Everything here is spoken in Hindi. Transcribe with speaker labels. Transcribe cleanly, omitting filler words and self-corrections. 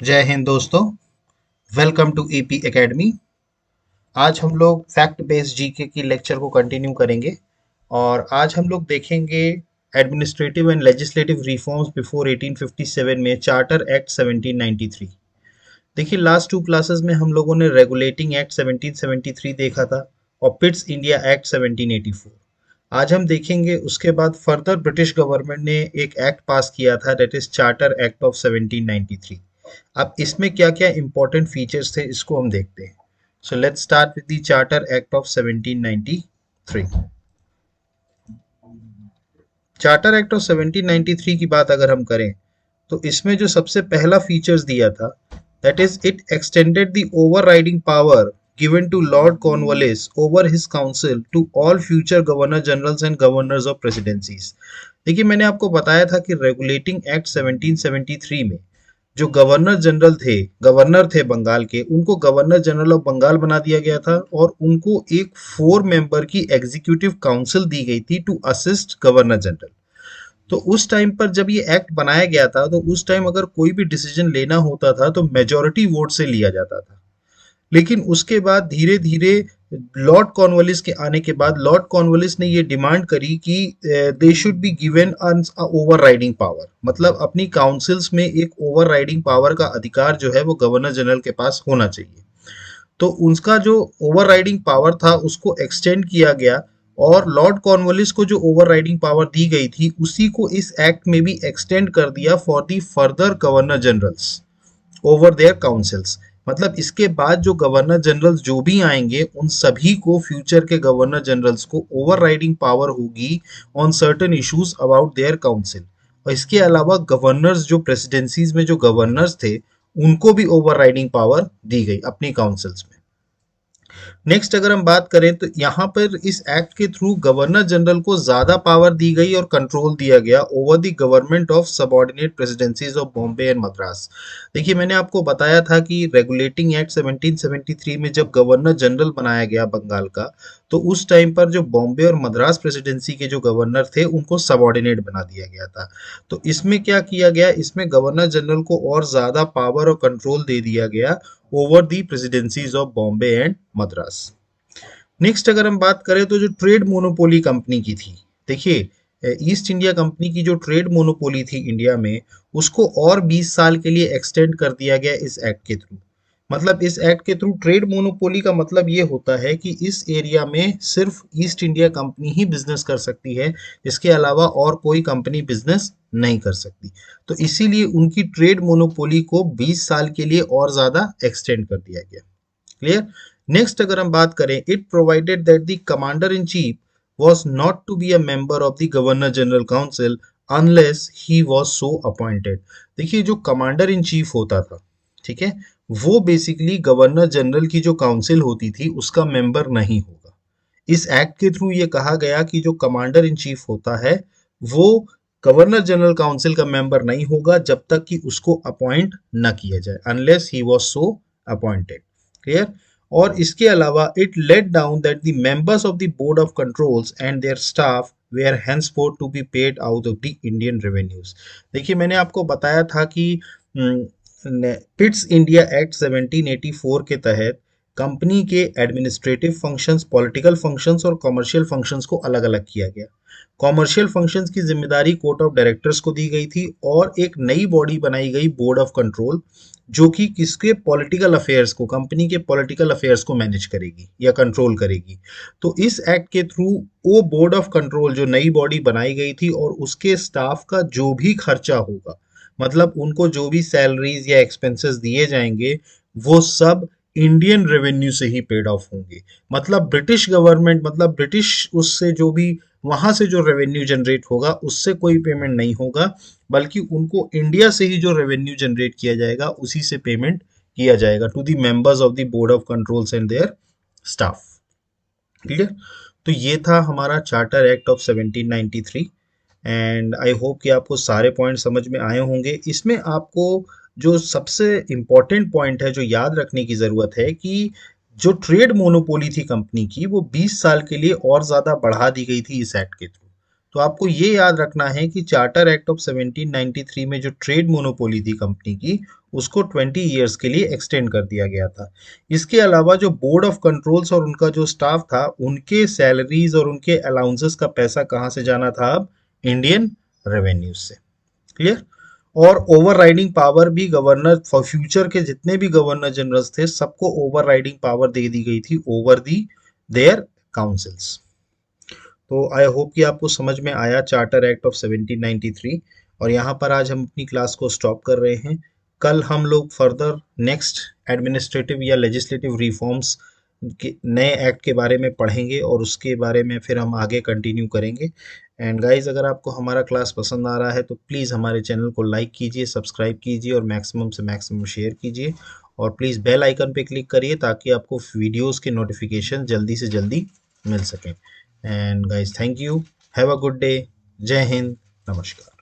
Speaker 1: जय हिंद दोस्तों। Welcome to AP academy. आज हम लोग फैक्ट बेस्ड जीके की लेक्चर को कंटिन्यू करेंगे और आज हम लोग देखेंगे administrative and legislative reforms before 1857 में चार्टर एक्ट 1793। देखिए, लास्ट टू क्लासेस में हम लोगों ने रेगुलेटिंग एक्ट 1773 देखा था और पिट्स इंडिया एक्ट 1784। आज हम देखेंगे उसके बाद फर्दर ब्रिटिश गवर्नमेंट ने एक एक्ट पास किया था, that is charter act of 1793। अब इसमें क्या क्या इंपॉर्टेंट फीचर्स थे इसको हम देखते हैं। So let's start with the charter act of 1793। Charter act of 1793 की बात अगर हम करें तो इसमें जो सबसे पहला फीचर्स दिया था, that is it extended the overriding power given to Lord Cornwallis over his council to all future governor generals and governors of presidencies। देखिए, मैंने आपको बताया था कि रेगुलेटिंग एक्ट 1773 में जो गवर्नर थे बंगाल के, उनको गवर्नर जनरल ऑफ बंगाल बना दिया गया था और उनको एक 4 मेंबर की एग्जीक्यूटिव काउंसिल दी गई थी टू असिस्ट गवर्नर जनरल। तो उस टाइम पर जब ये एक्ट बनाया गया था तो उस टाइम अगर कोई भी डिसीजन लेना होता था तो मेजॉरिटी वोट से लिया जाता था। लेकिन उसके बाद धीरे धीरे लॉर्ड कॉर्नवालिस के आने के बाद लॉर्ड कॉर्नवालिस ने ये डिमांड करी कि they should be given an overriding power, मतलब अपनी काउंसिल्स में एक ओवर राइडिंग पावर का अधिकार जो है वो गवर्नर जनरल के पास होना चाहिए। तो उनका जो ओवर राइडिंग पावर था उसको एक्सटेंड किया गया और लॉर्ड कॉर्नवालिस को जो ओवर राइडिंग पावर दी गई थी उसी को इस एक्ट में भी एक्सटेंड कर दिया for the further governor generals over their councils. मतलब इसके बाद जो गवर्नर जनरल्स जो भी आएंगे उन सभी को फ्यूचर के गवर्नर जनरल्स को ओवर राइडिंग पावर होगी on certain issues about their council. और इसके अलावा गवर्नर्स जो प्रेसिडेंसीज में जो गवर्नर्स थे उनको भी ओवर राइडिंग पावर दी गई अपनी काउंसिल्स में। नेक्स्ट अगर हम बात करें तो यहाँ पर इस एक्ट के थ्रू गवर्नर जनरल को ज्यादा पावर दी गई और कंट्रोल दिया गया over the government of subordinate presidencies of Bombay and Madras. देखिए, मैंने आपको बताया था कि रेगुलेटिंग एक्ट 1773 में जब गवर्नर जनरल बनाया गया बंगाल का, तो उस टाइम पर जो बॉम्बे और मद्रास प्रेसिडेंसी के जो गवर्नर थे उनको सबऑर्डिनेट बना दिया गया था। तो इसमें क्या किया गया, इसमें गवर्नर जनरल को और ज्यादा पावर और कंट्रोल दे दिया गया over the presidencies of Bombay and Madras. Next अगर हम बात करें तो जो ट्रेड मोनोपोली कंपनी की थी, देखिए ईस्ट इंडिया कंपनी की जो ट्रेड मोनोपोली थी इंडिया में, उसको और 20 साल के लिए एक्सटेंड कर दिया गया इस एक्ट के थ्रू। मतलब इस एक्ट के थ्रू ट्रेड मोनोपोली का मतलब ये होता है कि इस एरिया में सिर्फ ईस्ट इंडिया कंपनी ही बिजनेस कर सकती है, इसके अलावा और कोई कंपनी बिजनेस नहीं कर सकती। तो इसीलिए उनकी ट्रेड मोनोपोली को 20 साल के लिए और ज्यादा एक्सटेंड कर दिया गया। क्लियर। नेक्स्ट अगर हम बात करें, it provided that the commander in chief was not to be a member of the governor general council unless he was so appointed। देखिए, जो कमांडर इन चीफ होता था, ठीक है, वो बेसिकली गवर्नर जनरल की जो काउंसिल होती थी उसका मेंबर नहीं होगा। इस एक्ट के थ्रू ये कहा गया कि जो कमांडर इन चीफ होता है वो गवर्नर जनरल काउंसिल का मेंबर नहीं होगा जब तक कि उसको अपॉइंट न किया जाए, unless he was so appointed. Clear. और इसके अलावा it laid down that the members of the board of controls and their staff were henceforth to be paid out of the Indian revenues. देखिए, मैंने आपको बताया था कि पिट्स इंडिया एक्ट 1784 के तहत कंपनी के एडमिनिस्ट्रेटिव फंक्शंस, पॉलिटिकल फंक्शंस और कमर्शियल फंक्शंस को अलग अलग किया गया। कॉमर्शियल फंक्शंस की जिम्मेदारी कोर्ट ऑफ डायरेक्टर्स को दी गई थी और एक नई बॉडी बनाई गई, बोर्ड ऑफ कंट्रोल, जो कि किसके पॉलिटिकल अफेयर्स को, कंपनी के पॉलिटिकल अफेयर्स को मैनेज करेगी या कंट्रोल करेगी। तो इस एक्ट के थ्रू वो बोर्ड ऑफ कंट्रोल जो नई बॉडी बनाई गई थी और उसके स्टाफ का जो भी खर्चा होगा, मतलब उनको जो भी सैलरीज या एक्सपेंसेस दिए जाएंगे, वो सब इंडियन रेवेन्यू से ही पेड ऑफ होंगे। मतलब ब्रिटिश गवर्नमेंट, मतलब ब्रिटिश उससे जो भी वहां से जो रेवेन्यू जनरेट होगा उससे कोई पेमेंट नहीं होगा, बल्कि उनको इंडिया से ही जो रेवेन्यू जनरेट किया जाएगा उसी से पेमेंट किया जाएगा to the members of the board of controls and their staff. Clear. तो ये था हमारा charter act of 1793 and I hope कि आपको सारे पॉइंट समझ में आए होंगे। इसमें आपको जो सबसे इम्पोर्टेंट पॉइंट है जो याद रखने की ज़रूरत है कि जो ट्रेड मोनोपोली थी कंपनी की वो 20 साल के लिए और ज़्यादा बढ़ा दी गई थी इस एक्ट के थ्रू। तो आपको ये याद रखना है कि चार्टर एक्ट ऑफ 1793 में जो ट्रेड मोनोपोली थी कंपनी की, उसको 20 ईयर्स के लिए एक्सटेंड कर दिया गया था। इसके अलावा जो बोर्ड ऑफ कंट्रोल्स और उनका जो स्टाफ था, उनके सैलरीज और उनके अलाउंसेस का पैसा कहाँ से जाना था? अब इंडियन रेवेन्यू से। क्लियर? और ओवर राइडिंग पावर भी गवर्नर फॉर फ्यूचर के जितने भी गवर्नर जनरल्स थे, सबको ओवर राइडिंग पावर दे दी गई थी ओवर दी देयर काउंसिल्स। तो आई होप कि आपको समझ में आया चार्टर एक्ट ऑफ 1793। और यहाँ पर आज हम अपनी क्लास को स्टॉप कर रहे हैं। कल हम लोग फर्दर नेक्स्ट एडमिनिस्ट्रेटिव या लेजिस्लेटिव रिफॉर्म्स के नए एक्ट के बारे में पढ़ेंगे और उसके बारे में फिर हम आगे कंटिन्यू करेंगे। एंड गाइस, अगर आपको हमारा क्लास पसंद आ रहा है तो प्लीज़ हमारे चैनल को लाइक कीजिए, सब्सक्राइब कीजिए और मैक्सिमम से मैक्सिमम शेयर कीजिए। और प्लीज़ बेल आइकन पे क्लिक करिए ताकि आपको वीडियोस के नोटिफिकेशन जल्दी से जल्दी मिल सकें। And guys, thank you, have a good day, जय हिंद, नमस्कार।